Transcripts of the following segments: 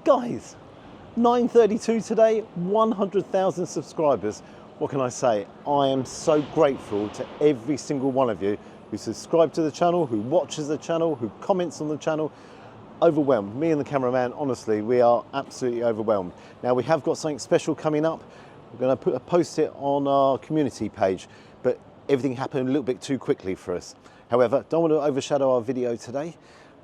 Guys, 9:32 today, 100,000 subscribers. What can I say? I am so grateful to every single one of you who subscribe to the channel, who watches the channel, who comments on the channel. Overwhelmed. Me and the cameraman, honestly, we are absolutely overwhelmed. Now, we have got something special coming up. We're going to post it on our community page, but everything happened a little bit too quickly for us. However, don't want to overshadow our video today,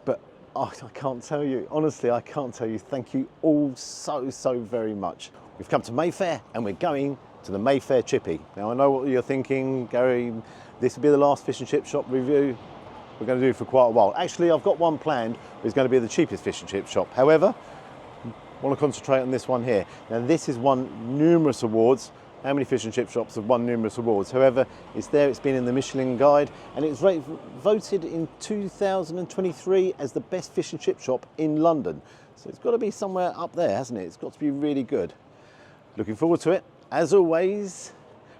but I can't tell you, honestly, I can't tell you, thank you all so very much. We've come to Mayfair and we're going to the Mayfair Chippy. Now, I know what you're thinking, Gary, this will be the last fish and chip shop review we're going to do for quite a while. Actually, I've got one planned, it's going to be the cheapest fish and chip shop. However, I want to concentrate on this one here. Now, this has won numerous awards. How many fish and chip shops have won numerous awards? However, it's there, it's been in the Michelin guide, and it was voted in 2023 as the best fish and chip shop in London. So it's got to be somewhere up there, hasn't it? It's got to be really good. Looking forward to it, as always,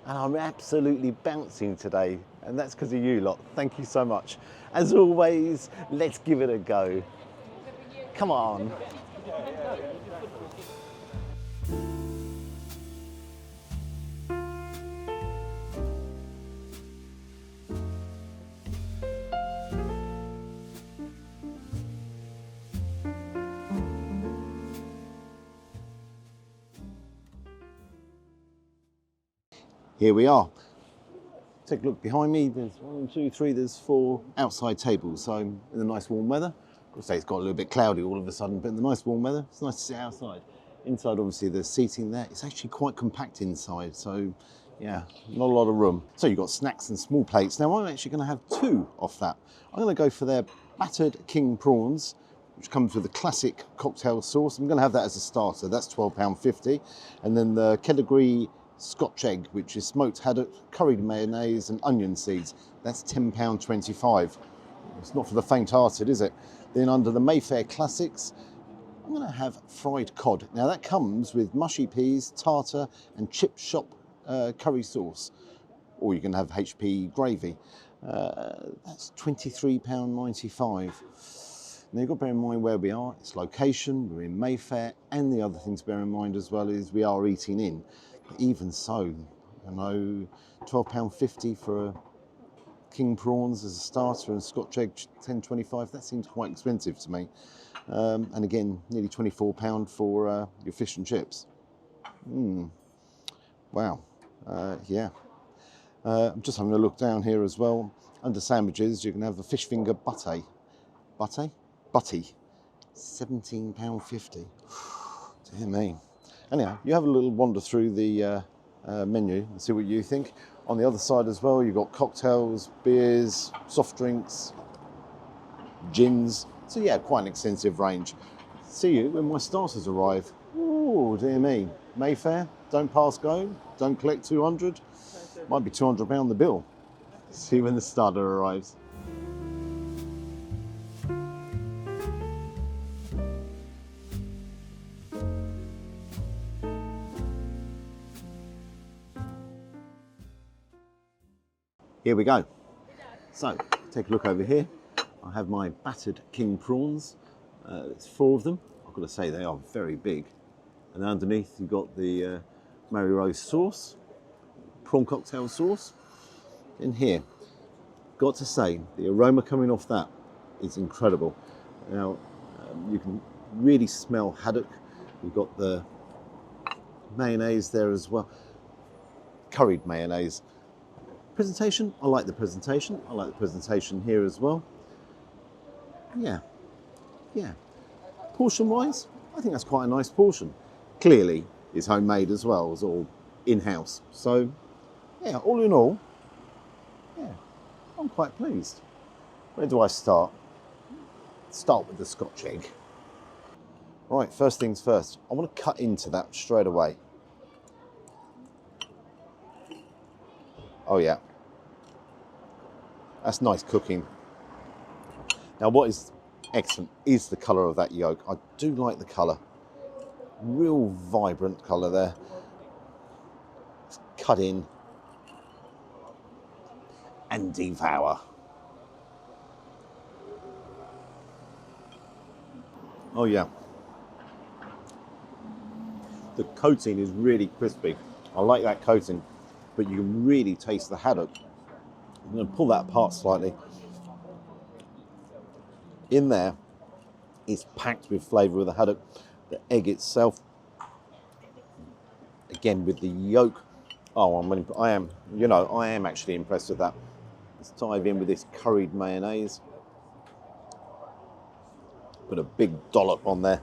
and I'm absolutely bouncing today, and that's because of you lot. Thank you so much. As always, let's give it a go. Come on. Here we are. Take a look behind me. There's 1, 2, 3, there's 4 outside tables. So in the nice warm weather, of course it's got a little bit cloudy all of a sudden, but in the nice warm weather, it's nice to sit outside. Inside, obviously, there's seating there. It's actually quite compact inside, so yeah, not a lot of room. So you've got snacks and small plates. Now I'm actually going to have 2 off that. I'm going to go for their battered king prawns, which comes with a classic cocktail sauce. I'm going to have that as a starter. That's £12.50, and then the Kedegre Scotch egg, which is smoked haddock, curried mayonnaise and onion seeds. That's £10.25. It's not for the faint-hearted, is it? Then under the Mayfair Classics, I'm going to have fried cod. Now that comes with mushy peas, tartar and chip shop curry sauce. Or you can have HP gravy. That's £23.95. Now you've got to bear in mind where we are. It's location, we're in Mayfair, and the other thing to bear in mind as well is we are eating in. But even so, you know, £12.50 for a king prawns as a starter and Scotch egg, £10.25. That seems quite expensive to me. And again, nearly £24 for your fish and chips. Wow. Yeah. I'm just having a look down here as well. Under sandwiches, you can have a fish finger butty. Butty? Butty. £17.50. Dear me. Anyhow, you have a little wander through the menu and see what you think. On the other side as well, you've got cocktails, beers, soft drinks, gins. So yeah, quite an extensive range. See you when my starters arrive. Oh, dear me. Mayfair, don't pass go, don't collect 200. Might be £200 the bill. See you when the starter arrives. Here we go. So, take a look over here. I have my battered king prawns. There's 4 of them. I've got to say they are very big. And underneath you've got the Mary Rose sauce, prawn cocktail sauce. In here, got to say, the aroma coming off that is incredible. Now, you can really smell haddock. You've got the mayonnaise there as well. Curried mayonnaise. Presentation, I like the presentation. I like the presentation here as well. Yeah. Portion-wise, I think that's quite a nice portion. Clearly, it's homemade as well. It's all in-house. So, yeah, all in all, yeah, I'm quite pleased. Where do I start? Start with the Scotch egg. Right, first things first. I want to cut into that straight away. Oh yeah, that's nice cooking. Now what is excellent is the colour of that yolk. I do like the colour. Real vibrant colour there. It's cut in and devour. Oh yeah. The coating is really crispy. I like that coating, but you can really taste the haddock. I'm going to pull that apart slightly. In there, it's packed with flavour of the haddock. The egg itself, again with the yolk. Oh, I am actually impressed with that. Let's dive in with this curried mayonnaise. Put a big dollop on there.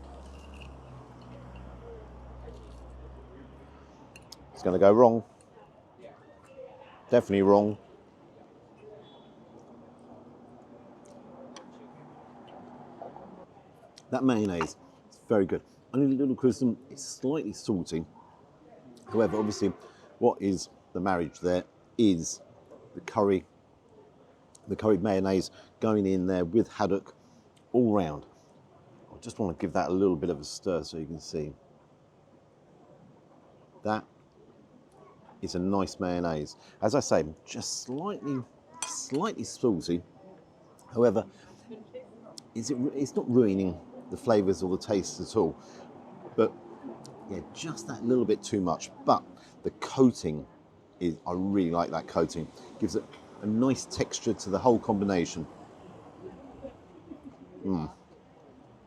It's going to go wrong. Definitely wrong. That mayonnaise is very good. Only a little crisp. It's slightly salty. However, obviously, what is the marriage there is the curried mayonnaise going in there with haddock all round. I just want to give that a little bit of a stir so you can see. That is a nice mayonnaise. As I say, just slightly salty. However, it's not ruining the flavours or the taste at all. But yeah, just that little bit too much. But the coating I really like that coating. Gives it a nice texture to the whole combination.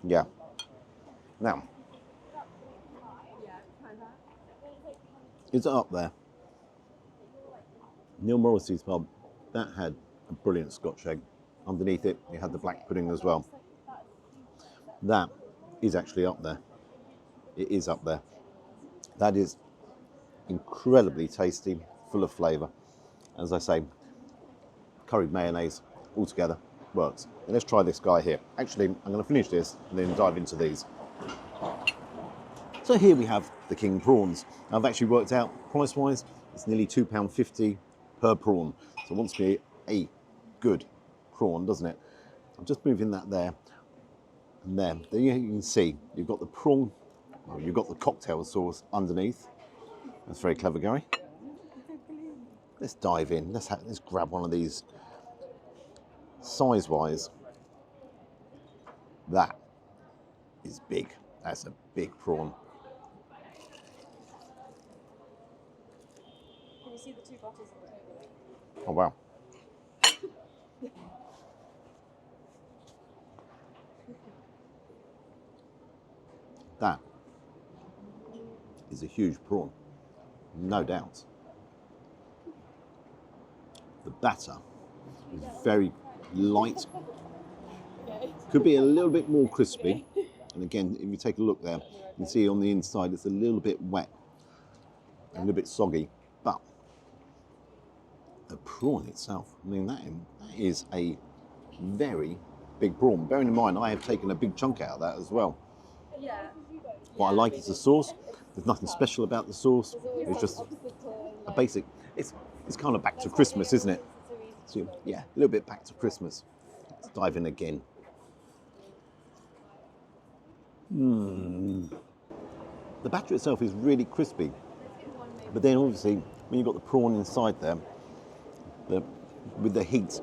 Yeah. Now, is it up there? Neil Morrissey's pub, that had a brilliant Scotch egg. Underneath it, you had the black pudding as well. That is actually up there. It is up there. That is incredibly tasty, full of flavour. As I say, curried mayonnaise altogether works. And let's try this guy here. Actually, I'm going to finish this and then dive into these. So here we have the king prawns. I've actually worked out price-wise, it's nearly £2.50 per prawn. So it wants to be a good prawn, doesn't it? I'm just moving that there and there. There you can see you've got the prawn, well, you've got the cocktail sauce underneath. That's very clever, Gary. Let's dive in. Let's grab one of these. Size-wise, that is big. That's a big prawn. Can you see the two bottles on the table? Oh wow. That is a huge prawn, no doubt. The batter is very light. Could be a little bit more crispy. And again, if you take a look there, you can see on the inside it's a little bit wet, a little bit soggy. But the prawn itself, I mean, that is a very big prawn. Bearing in mind, I have taken a big chunk out of that as well. What I like is the sauce. There's nothing special about the sauce. It's just a basic. It's kind of back to Christmas, isn't it? So yeah, a little bit back to Christmas. Let's dive in again. The batter itself is really crispy, but then obviously when you've got the prawn inside there, with the heat,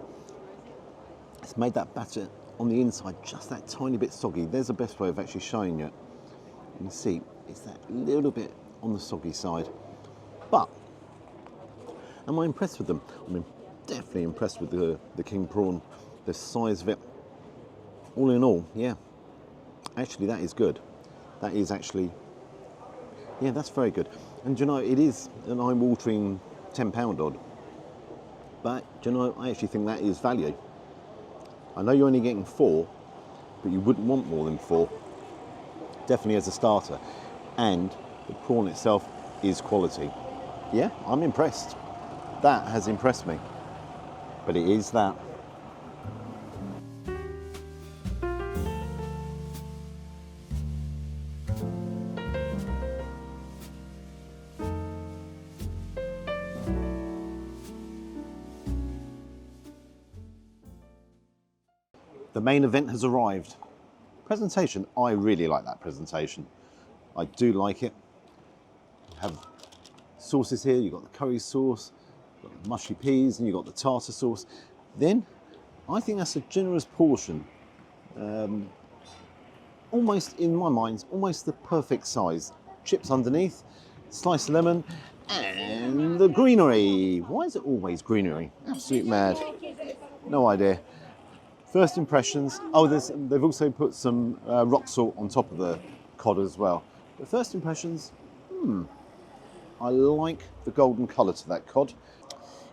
it's made that batter on the inside just that tiny bit soggy. There's the best way of actually showing it. You can see it's that little bit on the soggy side. But am I impressed with them? I mean, definitely impressed with the king prawn, the size of it. All in all, yeah, actually that is good. That is actually, yeah, that's very good. And do you know, it is an eye-watering £10 odd. But do you know, I actually think that is value. I know you're only getting 4, but you wouldn't want more than 4. Definitely as a starter. And the prawn itself is quality. Yeah, I'm impressed. That has impressed me. But it is that. The main event has arrived. Presentation, I really like that presentation. I do like it. You have sauces here, you've got the curry sauce, you've got the mushy peas, and you've got the tartar sauce. Then, I think that's a generous portion. Almost, in my mind, almost the perfect size. chips underneath, sliced lemon, and the greenery. Why is it always greenery? Absolute mad. No idea. First impressions. Oh, they've also put some rock salt on top of the cod as well. But first impressions, I like the golden colour to that cod.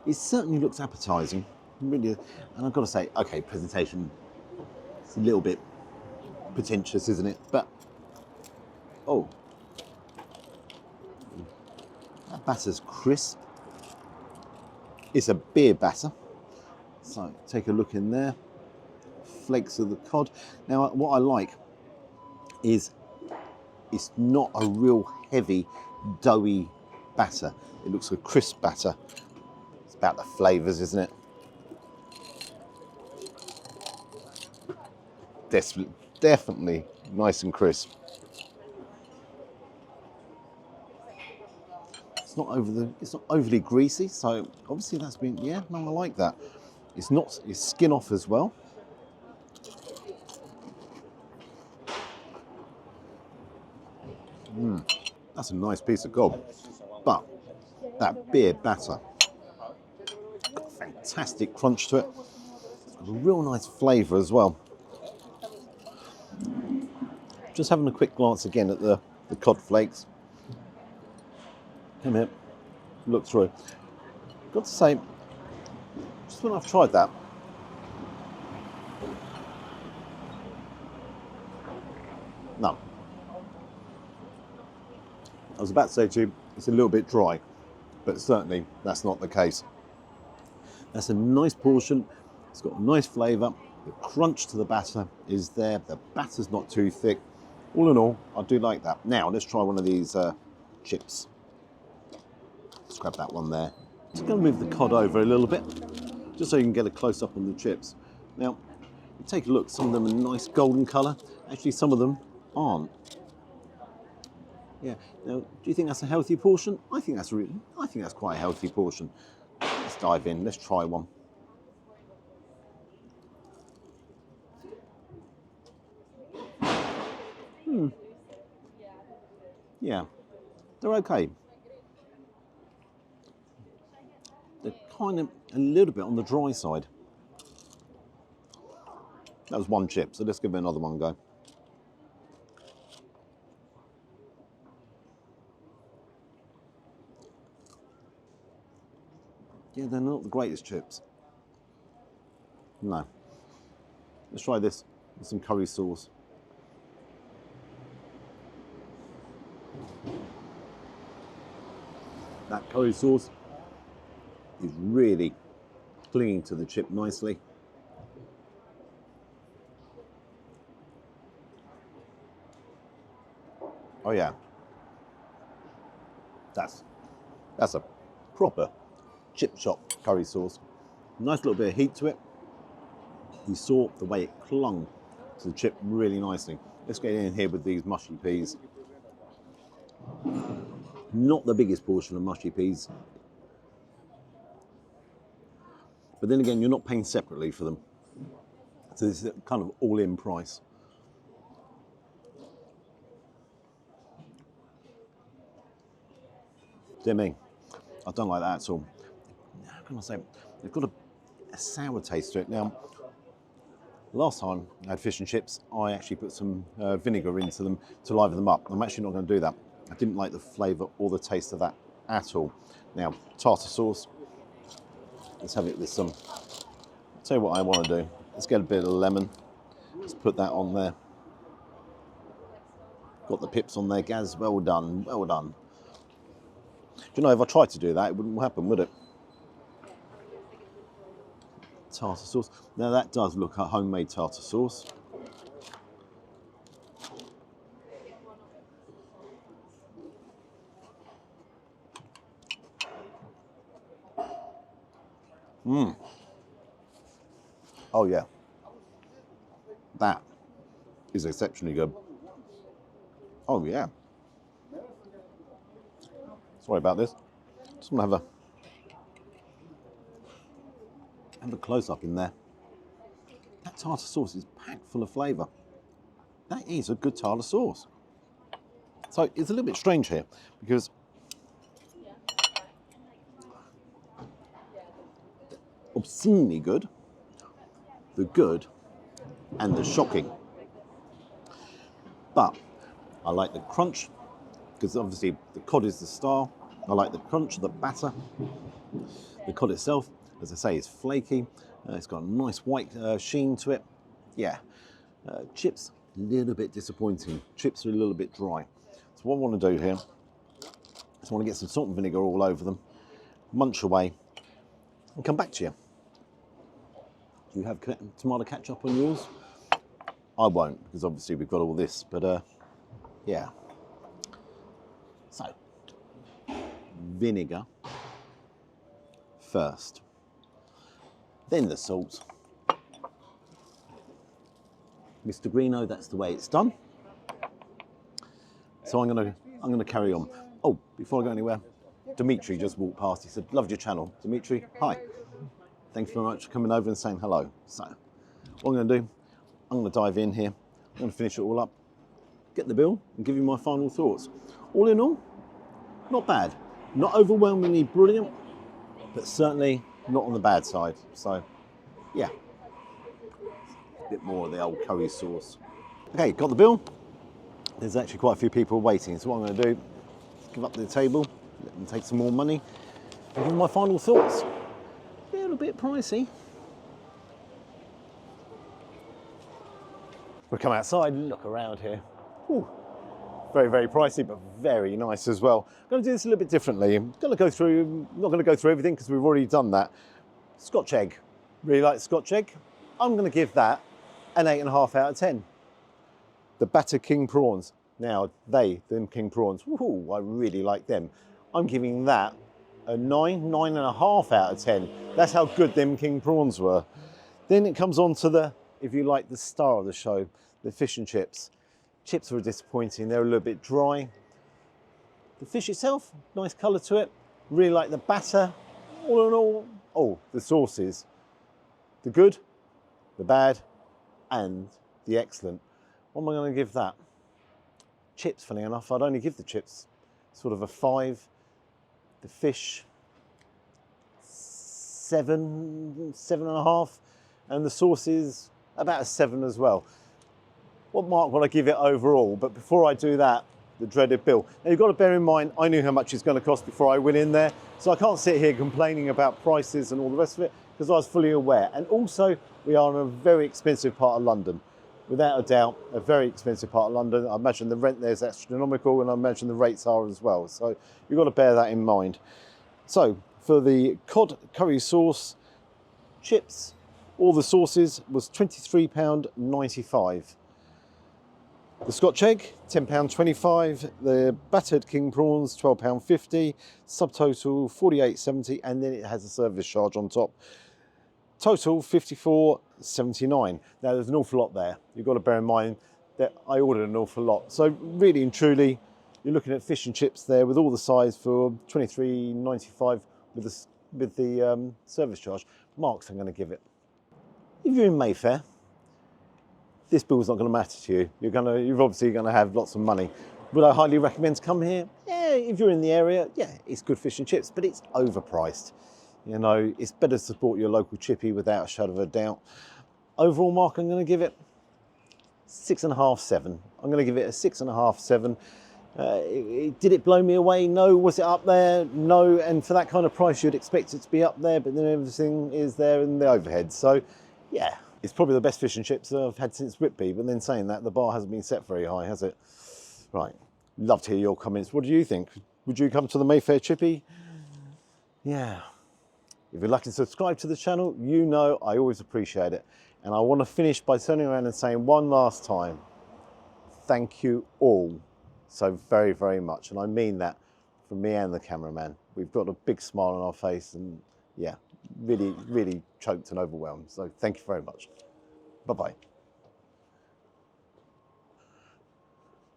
It certainly looks appetising, really. And I've got to say, okay, presentation, it's a little bit pretentious, isn't it? But, oh, that batter's crisp. It's a beer batter. So take a look in there. Flakes of the cod. Now, what I like is it's not a real heavy, doughy batter. It looks a crisp batter. It's about the flavours, isn't it? Definitely nice and crisp. It's not overly greasy, so obviously that's been, yeah, no, I like that. It's skin off as well. That's a nice piece of cod. But that beer batter, got a fantastic crunch to it. It's got a real nice flavour as well. Just having a quick glance again at the cod flakes. Come here, look through. Got to say, just when I've tried that, no. I was about to say to you, it's a little bit dry, but certainly that's not the case. That's a nice portion. It's got a nice flavour. The crunch to the batter is there. The batter's not too thick. All in all, I do like that. Now, let's try one of these chips. Let's grab that one there. Just going to move the cod over a little bit, just so you can get a close-up on the chips. Now, take a look. Some of them are nice golden colour. Actually, some of them aren't. Yeah. Now, do you think that's a healthy portion? I think that's quite a healthy portion. Let's dive in. Let's try one. Yeah, they're okay. They're kind of a little bit on the dry side. That was one chip, so let's give it another one go. Yeah, they're not the greatest chips. No. Let's try this with some curry sauce. That curry sauce is really clinging to the chip nicely. Oh yeah, that's a proper chip shop curry sauce. Nice little bit of heat to it. You saw the way it clung to the chip really nicely. Let's get in here with these mushy peas. Not the biggest portion of mushy peas, but then again, you're not paying separately for them. So this is kind of all-in price. Dear me, I don't like that at all. How can I say? They've got a sour taste to it. Now, last time I had fish and chips, I actually put some vinegar into them to liven them up. I'm actually not going to do that. I didn't like the flavour or the taste of that at all. Now, tartar sauce. Let's have it with some. I'll tell you what I want to do. Let's get a bit of lemon. Let's put that on there. Got the pips on there, Gaz. Well done, well done. Do you know, if I tried to do that, it wouldn't happen, would it? Tartar sauce. Now that does look like homemade tartar sauce. Oh yeah. That is exceptionally good. Oh yeah. Sorry about this. Just want to have a close up in there. That tartar sauce is packed full of flavour. That is a good tartar sauce. So it's a little bit strange here because obscenely good, the good, and the shocking. But I like the crunch because obviously the cod is the star. I like the crunch of the batter. The cod itself, as I say, is flaky. It's got a nice white sheen to it. Yeah. Chips, a little bit disappointing. Chips are a little bit dry. So what I want to do here is I want to get some salt and vinegar all over them, munch away, and come back to you. Do you have tomato ketchup on yours? I won't, because obviously we've got all this, but yeah. So, vinegar first, then the salt. Mr. Greeno, that's the way it's done. So I'm gonna carry on. Oh, before I go anywhere, Dimitri just walked past. He said, "Loved your channel." Dimitri, hi. Thanks very much for coming over and saying hello. So, what I'm gonna do, I'm gonna dive in here. I'm gonna finish it all up, get the bill, and give you my final thoughts. All in all, not bad. Not overwhelmingly brilliant, but certainly not on the bad side. So, yeah. A bit more of the old curry sauce. Okay, got the bill. There's actually quite a few people waiting, so what I'm going to do is give up the table, let them take some more money, and give them my final thoughts. A little bit pricey. We'll come outside and look around here. Ooh, very, very pricey, but very nice as well. I'm going to do this a little bit differently. I'm going to go through, not going to go through everything because we've already done that. Scotch egg. Really like Scotch egg. I'm going to give that an 8.5 out of 10. The battered king prawns. Now, them king prawns, ooh, I really like them. I'm giving that a 9.5 out of 10. That's how good them king prawns were. Then it comes on to the, if you like, the star of the show, the fish and chips. Chips were disappointing, they're a little bit dry. The fish itself, nice colour to it. Really like the batter. All in all, oh, the sauces. The good, the bad, and the excellent. What am I going to give that? Chips, funny enough, I'd only give the chips sort of a 5. The fish, 7, 7.5, and the sauces about a 7 as well. What mark will I give it overall? But before I do that, the dreaded bill. Now you've got to bear in mind, I knew how much it's going to cost before I went in there, so I can't sit here complaining about prices and all the rest of it because I was fully aware. And also, we are in a very expensive part of London. Without a doubt, a very expensive part of London. I imagine the rent there is astronomical, and I imagine the rates are as well. So you've got to bear that in mind. So for the cod curry sauce, chips, all the sauces was £23.95. The Scotch egg, £10.25. The battered king prawns, £12.50. Subtotal, £48.70, and then it has a service charge on top. Total £54.79. Now there's an awful lot there. You've got to bear in mind that I ordered an awful lot. So really and truly, you're looking at fish and chips there with all the sides for £23.95 with the service charge. Marks I'm going to give it. If you're in Mayfair, this bill's not going to matter to you. You're obviously going to have lots of money. Would I highly recommend to come here? Yeah, if you're in the area, yeah, it's good fish and chips, but it's overpriced. You know, it's better to support your local chippy without a shadow of a doubt. Overall mark, I'm going to give it 6.5, 7. I'm going to give it a 6.5, 7. Did it blow me away? No. Was it up there? No. And for that kind of price, you'd expect it to be up there, but then everything is there in the overhead. So, yeah, it's probably the best fish and chips I've had since Whitby. But then saying that, the bar hasn't been set very high, has it? Right. Love to hear your comments. What do you think? Would you come to the Mayfair Chippy? Yeah. If you'd like to subscribe to the channel, you know I always appreciate it. And I want to finish by turning around and saying one last time, thank you all so very, very much. And I mean that from me and the cameraman. We've got a big smile on our face and yeah, really, really choked and overwhelmed. So thank you very much. Bye-bye.